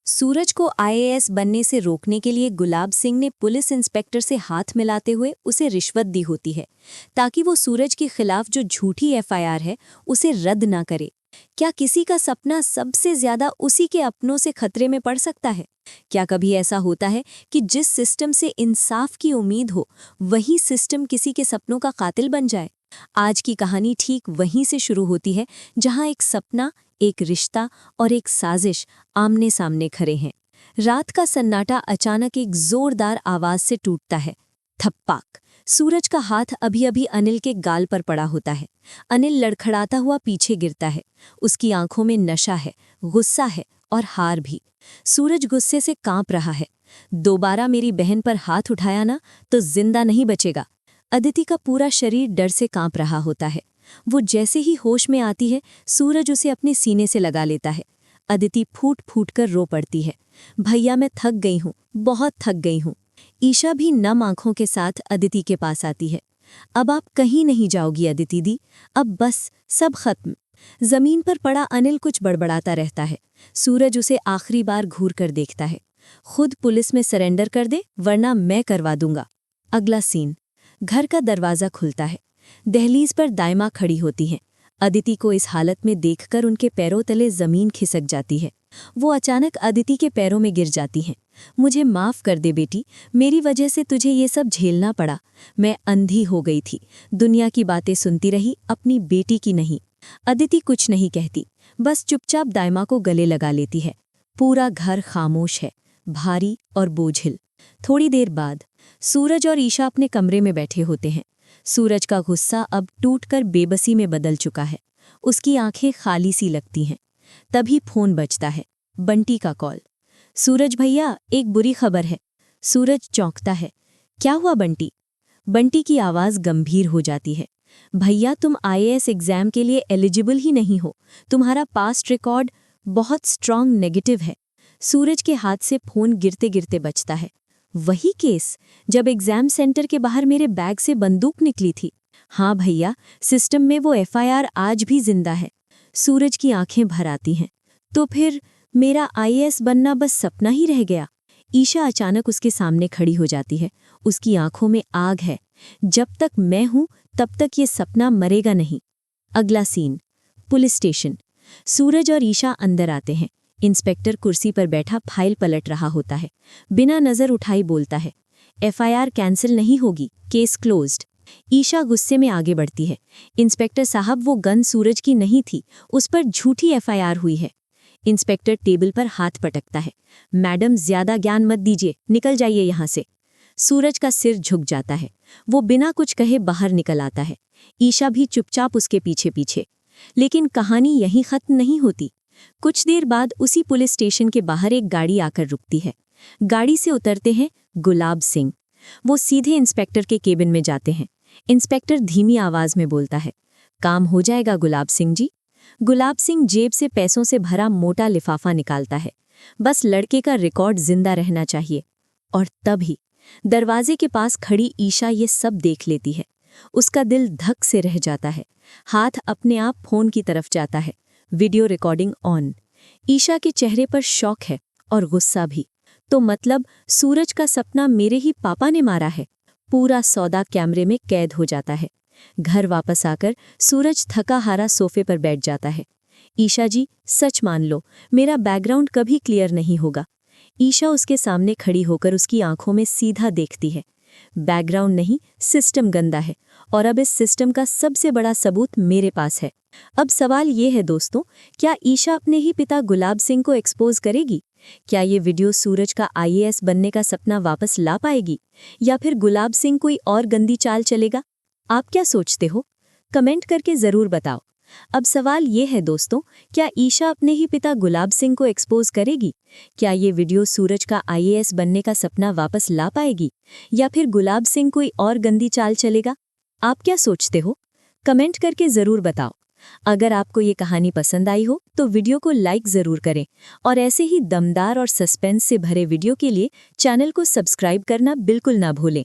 सूरज को आईएएस बनने से रोकने के लिए गुलाब सिंह ने पुलिस इंस्पेक्टर से हाथ मिलाते हुए उसे रिश्वत दी होती है ताकि वो सूरज के खिलाफ जो झूठी एफआईआर है उसे रद्द ना करे। क्या किसी का सपना सबसे ज्यादा उसी के अपनों से खतरे में पड़ सकता है? क्या कभी ऐसा होता है कि जिस सिस्टम से इंसाफ की उम्मीद हो वही सिस्टम किसी के सपनों का कातिल बन जाए? आज की कहानी ठीक वहीं से शुरू होती है जहां एक सपना, एक रिश्ता और एक साजिश आमने सामने खड़े हैं। रात का सन्नाटा अचानक एक जोरदार आवाज से टूटता है। थप्पाक। सूरज का हाथ अभी अभी अनिल के गाल पर पड़ा होता है। अनिल लड़खड़ाता हुआ पीछे गिरता है। उसकी आंखों में नशा है, गुस्सा है और हार भी। सूरज गुस्से से कांप रहा है। दोबारा मेरी बहन पर हाथ उठाया ना तो जिंदा नहीं बचेगा। अदिति का पूरा शरीर डर से कांप रहा होता है। वो जैसे ही होश में आती है, सूरज उसे अपने सीने से लगा लेता है। अदिति फूट फूट कर रो पड़ती है। भैया मैं थक गई हूँ, बहुत थक गई हूँ। ईशा भी नम आंखों के साथ अदिति के पास आती है। अब आप कहीं नहीं जाओगी अदिति दी, अब बस सब खत्म। जमीन पर पड़ा अनिल कुछ बड़बड़ाता रहता है। सूरज उसे आखिरी बार घूर कर देखता है। खुद पुलिस में सरेंडर कर दे वरना मैं करवा दूंगा। अगला सीन। घर का दरवाज़ा खुलता है। दहलीज पर दायमा खड़ी होती हैं। अदिति को इस हालत में देखकर उनके पैरों तले जमीन खिसक जाती है। वो अचानक अदिति के पैरों में गिर जाती हैं। मुझे माफ़ कर दे बेटी, मेरी वजह से तुझे ये सब झेलना पड़ा। मैं अंधी हो गई थी, दुनिया की बातें सुनती रही, अपनी बेटी की नहीं। अदिति कुछ नहीं कहती, बस चुपचाप दायमा को गले लगा लेती है। पूरा घर खामोश है, भारी और बोझिल। थोड़ी देर बाद सूरज और ईशा अपने कमरे में बैठे होते हैं। सूरज का गुस्सा अब टूटकर बेबसी में बदल चुका है। उसकी आंखें खाली सी लगती हैं। तभी फोन बजता है। बंटी का कॉल। सूरज भैया, एक बुरी खबर है। सूरज चौंकता है। क्या हुआ बंटी? बंटी की आवाज़ गंभीर हो जाती है। भैया तुम आईएएस एग्जाम के लिए एलिजिबल ही नहीं हो। तुम्हारा पास्ट रिकॉर्ड बहुत स्ट्रांग नेगेटिव है। सूरज के हाथ से फोन गिरते गिरते बचता है। वही केस जब एग्जाम सेंटर के बाहर मेरे बैग से बंदूक निकली थी। हाँ भैया, सिस्टम में वो एफआईआर आज भी जिंदा है। सूरज की आंखें भर आती हैं। तो फिर मेरा आईएएस बनना बस सपना ही रह गया? ईशा अचानक उसके सामने खड़ी हो जाती है। उसकी आंखों में आग है। जब तक मैं हूं तब तक ये सपना मरेगा नहीं। अगला सीन। Police station. सूरज और ईशा अंदर आते हैं। इंस्पेक्टर कुर्सी पर बैठा फाइल पलट रहा होता है। बिना नजर उठाई बोलता है, एफआईआर कैंसिल नहीं होगी, केस क्लोज्ड। ईशा गुस्से में आगे बढ़ती है। इंस्पेक्टर साहब, वो गन सूरज की नहीं थी, उस पर झूठी एफआईआर हुई है। इंस्पेक्टर टेबल पर हाथ पटकता है। मैडम ज्यादा ज्ञान मत दीजिए, निकल जाइए यहाँ से। सूरज का सिर झुक जाता है। वो बिना कुछ कहे बाहर निकल आता है। ईशा भी चुपचाप उसके पीछे पीछे। लेकिन कहानी यहीं खत्म नहीं होती। कुछ देर बाद उसी पुलिस स्टेशन के बाहर एक गाड़ी आकर रुकती है। गाड़ी से उतरते हैं गुलाब सिंह। वो सीधे इंस्पेक्टर के केबिन में जाते हैं। इंस्पेक्टर धीमी आवाज में बोलता है, काम हो जाएगा गुलाब सिंह जी। गुलाब सिंह जेब से पैसों से भरा मोटा लिफाफा निकालता है। बस लड़के का रिकॉर्ड जिंदा रहना चाहिए। और तभी दरवाजे के पास खड़ी ईशा ये सब देख लेती है। उसका दिल धक से रह जाता है। हाथ अपने आप फोन की तरफ जाता है। Video recording on. ईशा के चेहरे पर शौक है और गुस्सा भी। तो मतलब सूरज का सपना मेरे ही पापा ने मारा है। पूरा सौदा कैमरे में कैद हो जाता है। घर वापस आकर सूरज थका हारा सोफे पर बैठ जाता है। ईशा जी, सच मान लो, मेरा बैकग्राउंड कभी क्लियर नहीं होगा। ईशा उसके सामने खड़ी होकर उसकी आंखों में सीधा देखती है। बैकग्राउंड नहीं, सिस्टम गंदा है और अब इस सिस्टम का सबसे बड़ा सबूत मेरे पास है। अब सवाल ये है दोस्तों, क्या ईशा अपने ही पिता गुलाब सिंह को एक्सपोज करेगी? क्या ये वीडियो सूरज का आईएएस बनने का सपना वापस ला पाएगी, या फिर गुलाब सिंह कोई और गंदी चाल चलेगा? आप क्या सोचते हो? कमेंट करके जरूर बताओ। अब सवाल ये है दोस्तों, क्या ईशा अपने ही पिता गुलाब सिंह को एक्सपोज करेगी? क्या ये वीडियो सूरज का आईएएस बनने का सपना वापस ला पाएगी, या फिर गुलाब सिंह कोई और गंदी चाल चलेगा? आप क्या सोचते हो? कमेंट करके जरूर बताओ। अगर आपको ये कहानी पसंद आई हो तो वीडियो को लाइक जरूर करें और ऐसे ही दमदार और सस्पेंस से भरे वीडियो के लिए चैनल को सब्सक्राइब करना बिल्कुल ना भूलें।